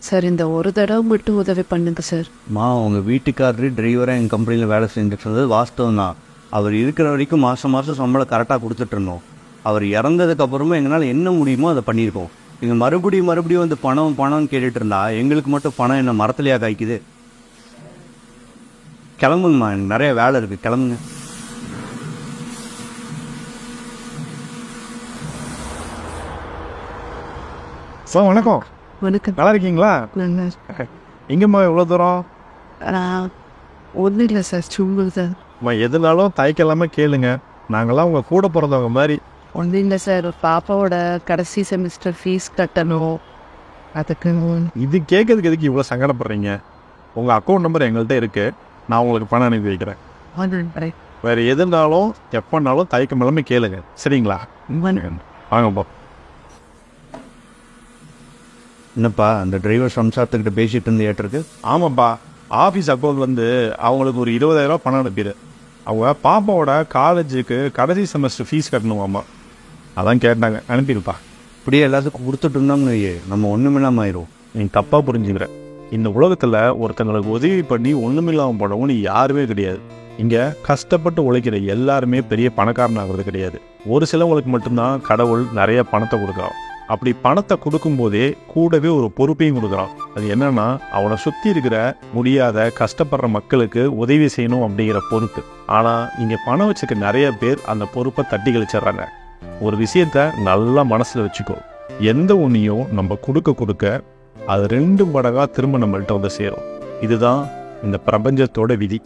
Sir இந்த ஒரு தடவை மட்டும் உதவி பண்ணுங்க சார். உங்கள் வீட்டுக்காரரு டிரைவராக எங்கள் கம்பெனியில் வேலை செஞ்சுட்டு இருந்தது வாஸ்தவம் தான். அவர் இருக்கிற வரைக்கும் மாதம் சம்பளம் கரெக்டாக கொடுத்துட்டு இருந்தோம். அவர் இறந்ததுக்கப்புறமா எங்களால் என்ன முடியுமோ அதை பண்ணியிருக்கோம். நீங்கள் மறுபடியும் வந்து பணம்னு கேட்டுட்டு இருந்தா எங்களுக்கு மட்டும் பணம் என்ன மரத்துலையா காய்க்குது? கிளம்புங்கம்மா, எனக்கு நிறைய வேலை இருக்குது, கிளம்புங்க. சார் வணக்கம். வணக்கம். நல்லா இருக்கீங்களா? நல்லா எங்கேம்மா இவ்வளோ தூரம்? ஒன்றும் இல்லை சார், சும்மா சார். அம்மா எதுனாலும் தயக்கலாமல் கேளுங்க, நாங்களாம் உங்கள் கூட பிறந்தவங்க மாதிரி. ஒன்றும் இல்லை சார், ஒரு பாப்பாவோட கடைசி செமஸ்டர் ஃபீஸ் கட்டணும், அதுக்கு. இது கேட்கறதுக்கு எதுக்கு இவ்வளோ சங்கடப்படுறீங்க? உங்கள் அக்கௌண்ட் நம்பர் எங்கள்கிட்ட இருக்குது, நான் உங்களுக்கு பணம் அனுப்பி வைக்கிறேன். வேறு எதுனாலும் எப்போனாலும் தயக்கம் இல்லாமல் கேளுங்க, சரிங்களா? வாங்கப்பா. என்னப்பா அந்த டிரைவர் சம்சாரத்துக்கிட்ட பேசிகிட்டு இருந்து ஏற்றிருக்கு? ஆமாப்பா, ஆஃபீஸ் அக்கௌண்ட் வந்து அவங்களுக்கு ஒரு 20,000 பணம் அனுப்பிடு. அவங்க பாப்பாவோட காலேஜுக்கு கடைசி செமஸ்டர் ஃபீஸ் கட்டணுமாம்மா, அதான் கேட்டாங்க, அனுப்பிடுப்பா. இப்படியே எல்லாத்துக்கும் கொடுத்துட்டு இருந்தோம்னு நம்ம ஒன்றுமில்லாமல் ஆயிரும். நீங்கள் தப்பாக புரிஞ்சுக்கிறேன். இந்த உலகத்தில் ஒருத்தங்களுக்கு உதவி பண்ணி ஒன்றுமில்லாமல் போனவங்க யாருமே கிடையாது. இங்கே கஷ்டப்பட்டு உழைக்கிற எல்லாருமே பெரிய பணக்காரனாகிறது கிடையாது. ஒரு சிலவங்களுக்கு மட்டும்தான் கடவுள் நிறைய பணத்தை கொடுக்குறான். அப்படி பணத்தை கொடுக்கும்போதே கூடவே ஒரு பொறுப்பையும் கொடுக்குறான். அது என்னன்னா, அவனை சுற்றி இருக்கிற முடியாத கஷ்டப்படுற மக்களுக்கு உதவி செய்யணும் அப்படிங்கிற பொறுப்பு. ஆனால் இங்கே பணம் வச்சுக்க நிறைய பேர் அந்த பொறுப்பை தட்டி கழிச்சிட்றாங்க. ஒரு விஷயத்த நல்லா மனசில் வச்சுக்கோ, எந்த ஒன்றையும் நம்ம கொடுக்க அது 2 மடங்காக திரும்ப நம்மள்கிட்ட வந்து சேரும். இதுதான் இந்த பிரபஞ்சத்தோட விதி.